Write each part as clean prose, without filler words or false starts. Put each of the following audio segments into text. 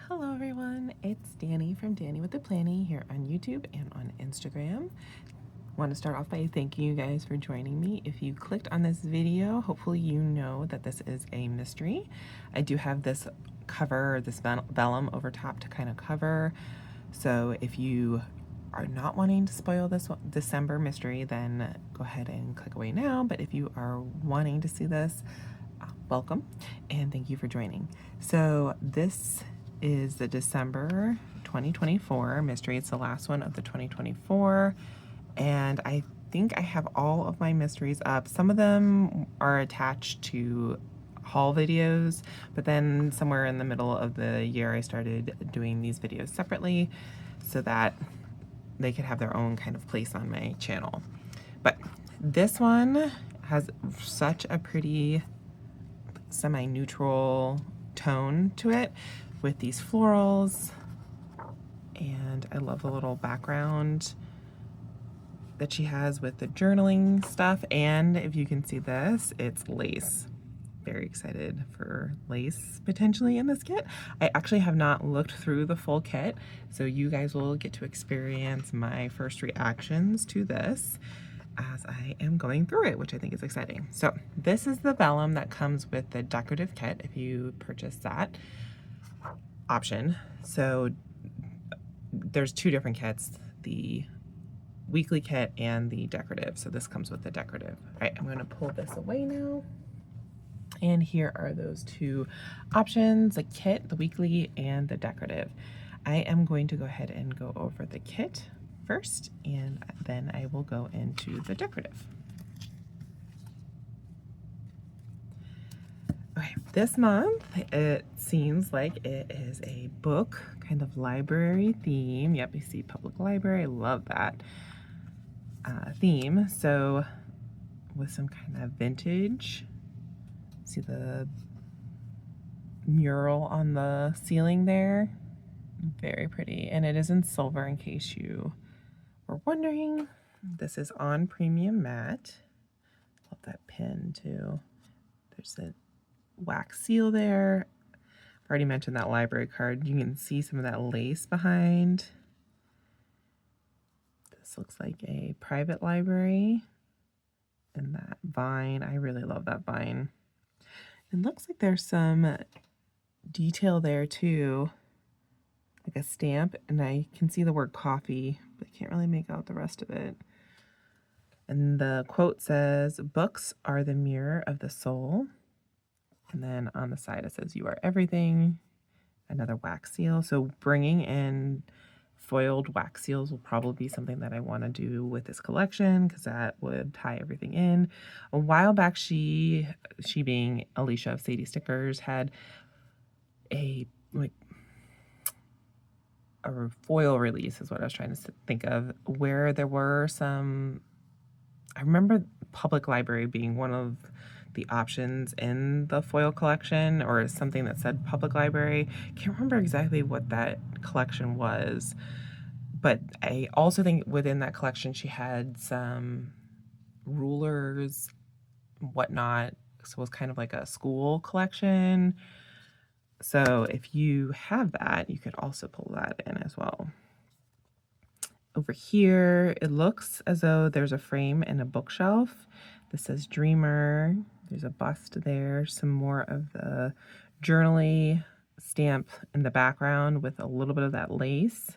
Hello everyone, it's Danny from Danny with the Planny here on YouTube and on Instagram. Want to start off by thanking you guys for joining me. If you clicked on this video, hopefully you know that this is a mystery. I do have this cover, this vellum over top to kind of cover. So if you are not wanting to spoil this December mystery, then go ahead and click away now. But if you are wanting to see this, welcome and thank you for joining. So this is the December 2024 mystery. It's the last one of the 2024, and I think I have all of my mysteries up. Some of them are attached to haul videos, but then somewhere in the middle of the year I started doing these videos separately so that they could have their own kind of place on my channel. But this one has such a pretty semi-neutral tone to it with these florals, and I love the little background that she has with the journaling stuff. And if you can see this, it's lace. Very excited for lace potentially in this kit. I actually have not looked through the full kit, so you guys will get to experience my first reactions to this as I am going through it, which I think is exciting. So this is the vellum that comes with the decorative kit if you purchase that option. So there's two different kits, the weekly kit and the decorative. So this comes with the decorative. All right, I'm going to pull this away now. And here are those two options, the kit, the weekly, and the decorative. I am going to go ahead and go over the kit first, and then I will go into the decorative. Okay, this month it seems like it is a book kind of library theme. Yep, you see public library. I love that theme. So with some kind of vintage, see the mural on the ceiling there, very pretty, and it is in silver in case you were wondering. This is on premium matte. Love that pin too. There's a wax seal there. I've already mentioned that library card. You can see some of that lace behind. This looks like a private library. And that vine, I really love that vine. It looks like there's some detail there too, like a stamp, and I can see the word coffee, but I can't really make out the rest of it. And the quote says, "Books are the mirror of the soul." And then on the side it says, "You are everything." Another wax seal. So bringing in foiled wax seals will probably be something that I want to do with this collection because that would tie everything in. A while back, she being Alicia of Sadie Stickers, had a foil release is what I was trying to think of, where there were some, I remember public library being one of the options in the foil collection, or something that said public library. Can't remember exactly what that collection was, but I also think within that collection she had some rulers, whatnot. So it was kind of like a school collection. So if you have that, you could also pull that in as well. Over here, it looks as though there's a frame and a bookshelf. This says Dreamer. There's a bust there. Some more of the journaly stamp in the background with a little bit of that lace.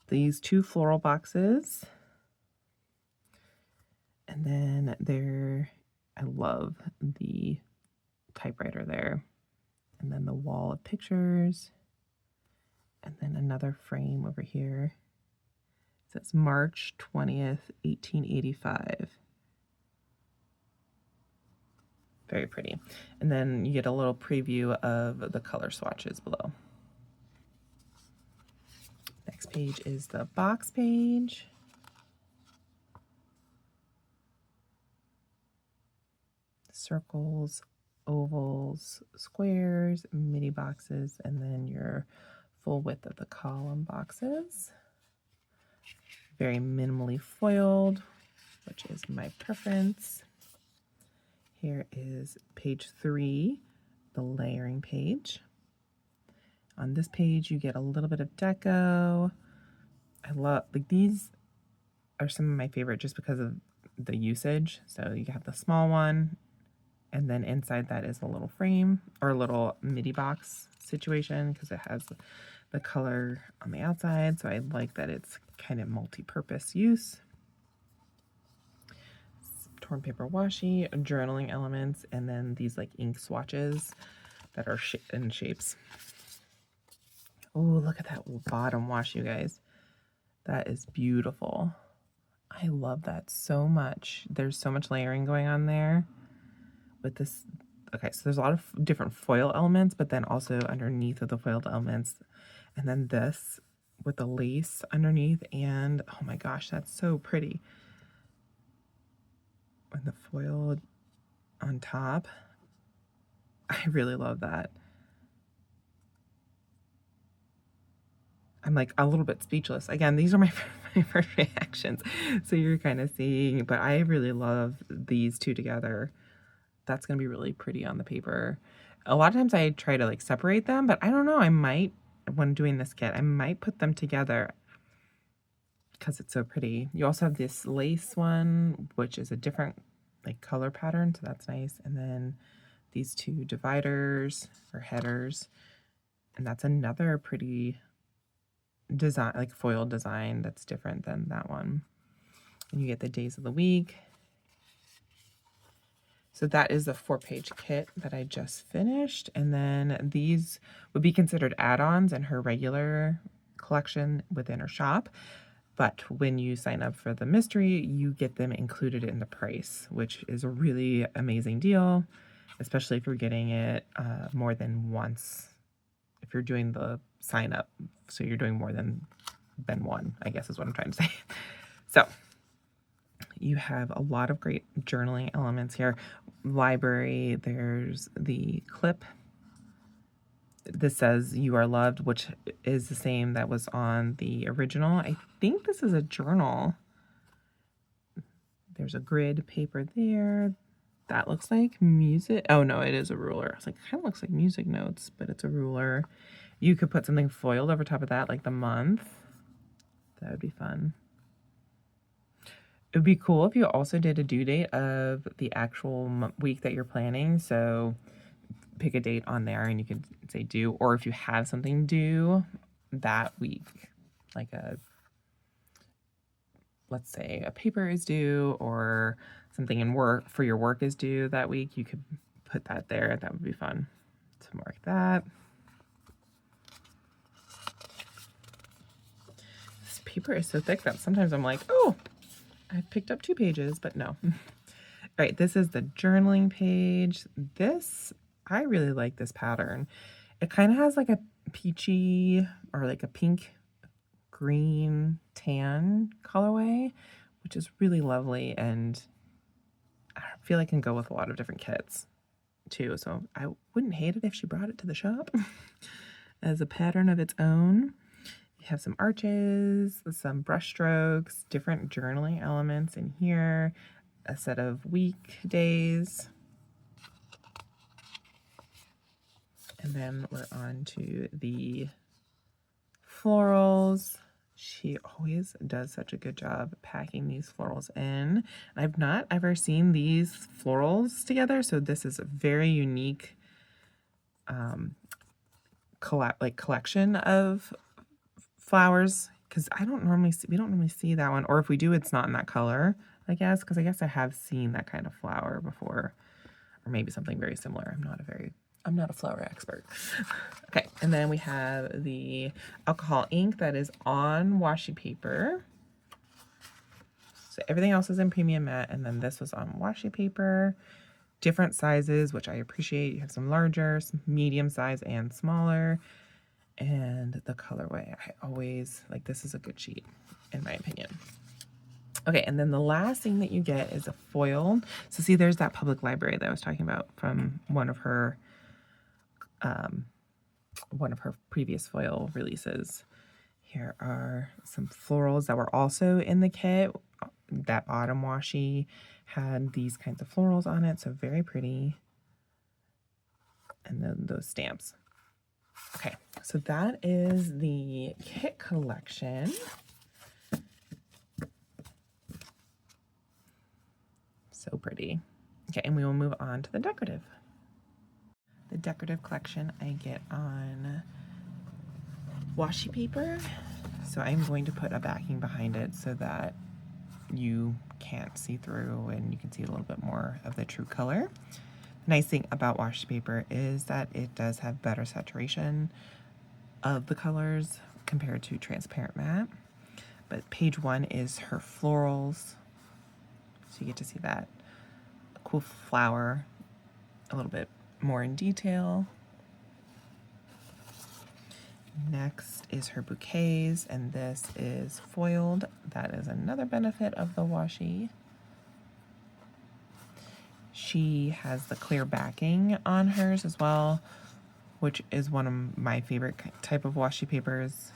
These two floral boxes. And then there, I love the typewriter there. And then the wall of pictures. And then another frame over here. It says March 20th, 1885. Very pretty. And then you get a little preview of the color swatches below. Next page is the box page. Circles, ovals, squares, mini boxes, and then your full width of the column boxes. Very minimally foiled, which is my preference. Here is page 3, the layering page. On this page, you get a little bit of deco. I love, like, these are some of my favorite just because of the usage. So you have the small one, and then inside that is a little frame or a little midi box situation because it has the color on the outside. So I like that it's kind of multi-purpose use. Torn paper washi, journaling elements, and then these like ink swatches that are in shapes. Oh, look at that bottom washi, you guys. That is beautiful. I love that so much. There's so much layering going on there with this. Okay, so there's a lot of different foil elements, but then also underneath of the foiled elements, and then this with the lace underneath, and oh my gosh, that's so pretty. And the foil on top. I really love that. I'm like a little bit speechless. Again, these are my first reactions. So you're kind of seeing, but I really love these two together. That's going to be really pretty on the paper. A lot of times I try to like separate them, but I don't know. I might, when doing this kit, I might put them together because it's so pretty. You also have this lace one, which is a different like color pattern. So that's nice. And then these two dividers or headers. And that's another pretty design, like foil design that's different than that one. And you get the days of the week. So that is the 4-page kit that I just finished. And then these would be considered add-ons in her regular collection within her shop. But when you sign up for the mystery, you get them included in the price, which is a really amazing deal, especially if you're getting it more than once. If you're doing the sign up, so you're doing more than one, I guess is what I'm trying to say. So you have a lot of great journaling elements here. Library, there's the clip. This says "You Are Loved," which is the same that was on the original. I think this is a journal. There's a grid paper there. That looks like music. Oh no, it is a ruler. It's like, it kind of looks like music notes, but it's a ruler. You could put something foiled over top of that, like the month. That would be fun. It would be cool if you also did a due date of the actual week that you're planning. So pick a date on there and you could say due, or if you have something due that week, like let's say a paper is due or something in work for your work is due that week, you could put that there. That would be fun to mark that. This paper is so thick that sometimes I'm like, oh, I picked up 2 pages, but no. All right, this is the journaling page. I really like this pattern. It kind of has like a peachy or like a pink, green, tan colorway, which is really lovely. And I feel like it can go with a lot of different kits too. So I wouldn't hate it if she brought it to the shop as a pattern of its own. You have some arches, some brush strokes, different journaling elements in here, a set of weekdays. And then we're on to the florals. She always does such a good job packing these florals in. I've not ever seen these florals together, so this is a very unique collection of flowers, because we don't normally see that one, or if we do, it's not in that color, I guess, because I guess I have seen that kind of flower before, or maybe something very similar. I'm not a flower expert. Okay, and then we have the alcohol ink that is on washi paper. So everything else is in premium matte, and then this was on washi paper. Different sizes, which I appreciate. You have some larger, some medium size, and smaller. And the colorway, I always, like, this is a good sheet, in my opinion. Okay, and then the last thing that you get is a foil. So see, there's that public library that I was talking about from one of her previous foil releases. Here are some florals that were also in the kit. That bottom washi had these kinds of florals on it, so very pretty. And then those stamps. Okay, So that is the kit collection. So pretty. Okay, and we will move on to the decorative. The decorative collection I get on washi paper. So I'm going to put a backing behind it so that you can't see through and you can see a little bit more of the true color. The nice thing about washi paper is that it does have better saturation of the colors compared to transparent matte. But page 1 is her florals. So you get to see that cool flower a little bit more in detail. Next is her bouquets, and this is foiled. That is another benefit of the washi. She has the clear backing on hers as well, which is one of my favorite type of washi papers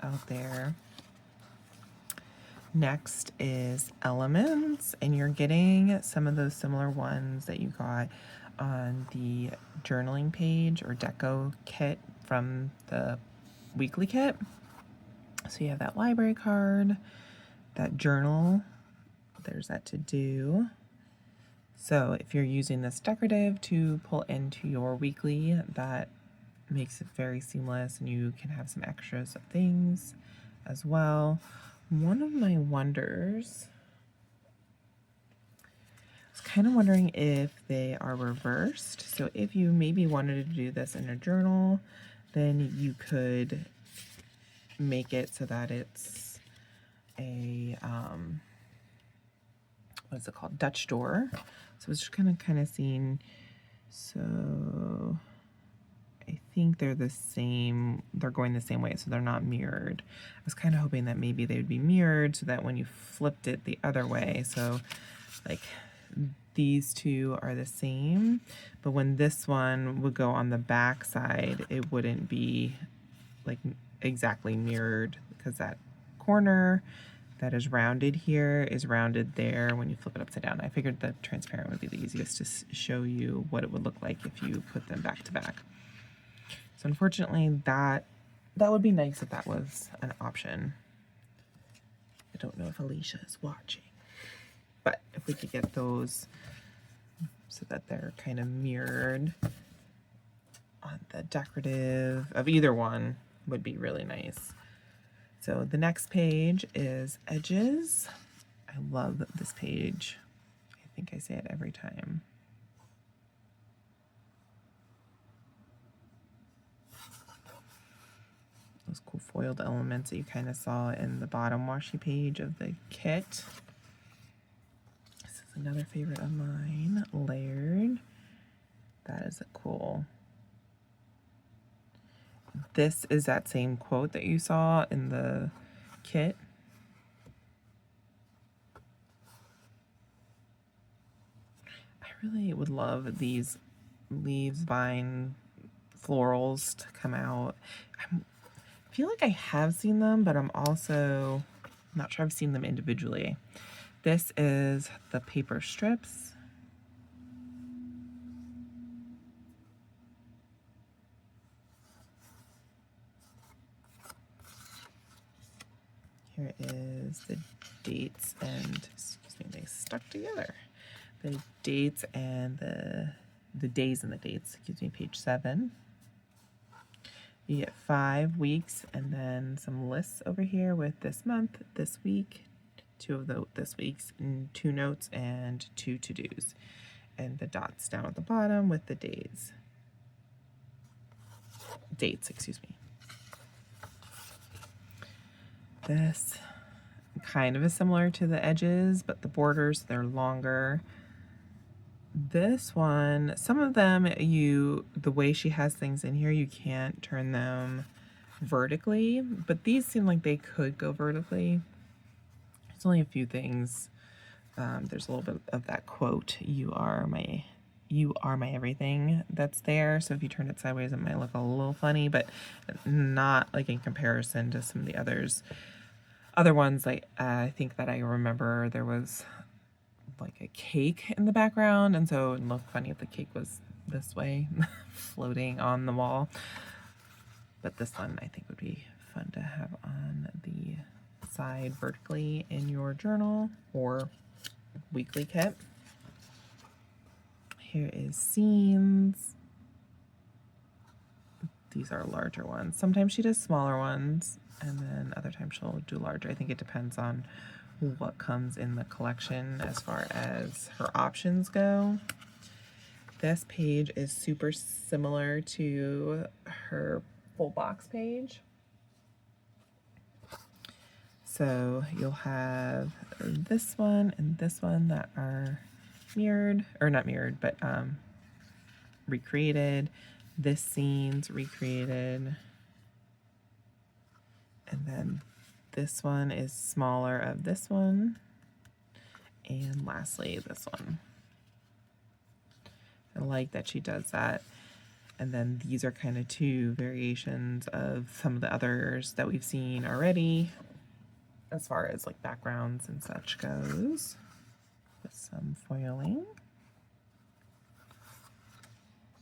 out there. Next is elements, and you're getting some of those similar ones that you got on the journaling page or deco kit from the weekly kit. So you have that library card, that journal, there's that to do. So if you're using this decorative to pull into your weekly, that makes it very seamless, and you can have some extras of things as well. One of my wonders, I was kind of wondering if they are reversed. So if you maybe wanted to do this in a journal, then you could make it so that it's a, what is it called? Dutch door. So it's just kind of seeing, so I think they're the same, they're going the same way, so they're not mirrored. I was kind of hoping that maybe they would be mirrored so that when you flipped it the other way, so like these two are the same, but when this one would go on the back side, it wouldn't be like exactly mirrored, because that corner that is rounded here is rounded there when you flip it upside down. I figured the transparent would be the easiest to show you what it would look like if you put them back to back. So unfortunately, that would be nice if that was an option. I don't know if Alicia is watching, but if we could get those so that they're kind of mirrored on the decorative of either one would be really nice. So the next page is edges. I love this page. I think I say it every time. Those cool foiled elements that you kind of saw in the bottom washi page of the kit. This is another favorite of mine, layered. That is a cool. This is that same quote that you saw in the kit. I really would love these leaves, vine, florals to come out. I feel like I have seen them, but I'm also not sure I've seen them individually. This is the paper strips. Here is the dates and, excuse me, they stuck together. The dates and the days and the dates, excuse me, page 7. You get 5 weeks and then some lists over here with this month, this week, 2 of this week's, and 2 notes and 2 to-dos. And the dots down at the bottom with the dates, excuse me. This kind of is similar to the edges, but the borders, they're longer. This one, some of them, the way she has things in here, you can't turn them vertically, but these seem like they could go vertically. There's only a few things. There's a little bit of that quote, you are my everything, that's there. So if you turn it sideways, it might look a little funny, but not like in comparison to some of the other ones. Like I think that I remember there was like a cake in the background, and so it looked funny if the cake was this way, floating on the wall. But this one I think would be fun to have on the side vertically in your journal or weekly kit. Here is scenes. These are larger ones. Sometimes she does smaller ones, and then other times she'll do larger. I think it depends on what comes in the collection as far as her options go. This page is super similar to her full box page. So you'll have this one and this one that are mirrored, or not mirrored, but recreated. This scene's recreated. And then this one is smaller of this one. And lastly, this one. I like that she does that. And then these are kind of two variations of some of the others that we've seen already as far as like backgrounds and such goes, with some foiling.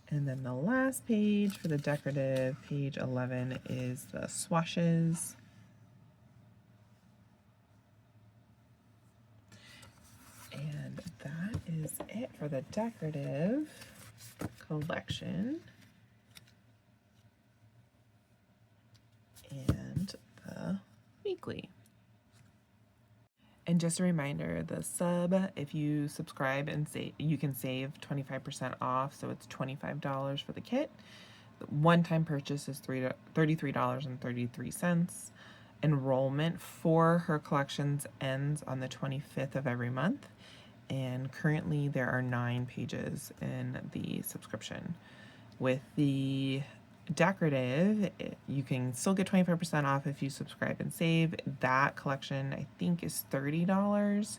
And then the last page for the decorative, page 11, is the swashes. And that is it for the decorative collection. And the weekly. And just a reminder, the sub, if you subscribe and say, you can save 25% off, so it's $25 for the kit. The one-time purchase is $33.33. Enrollment for her collections ends on the 25th of every month, and currently there are 9 pages in the subscription. With the decorative, you can still get 25% off if you subscribe and save. That collection I think is $30.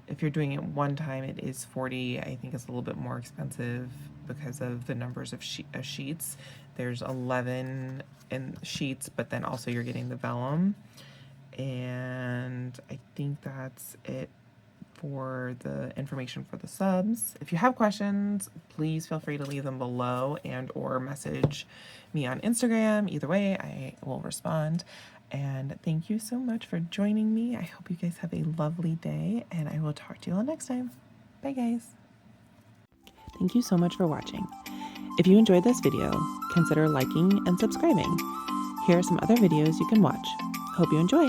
If you're doing it one time, it is $40. I think it's a little bit more expensive because of the numbers of sheets. There's 11 in sheets, but then also you're getting the vellum. And I think that's it for the information for the subs. If you have questions, please feel free to leave them below and or message me on Instagram. Either way, I will respond. And thank you so much for joining me. I hope you guys have a lovely day, and I will talk to you all next time. Bye, guys. Thank you so much for watching. If you enjoyed this video, consider liking and subscribing. Here are some other videos you can watch. Hope you enjoy.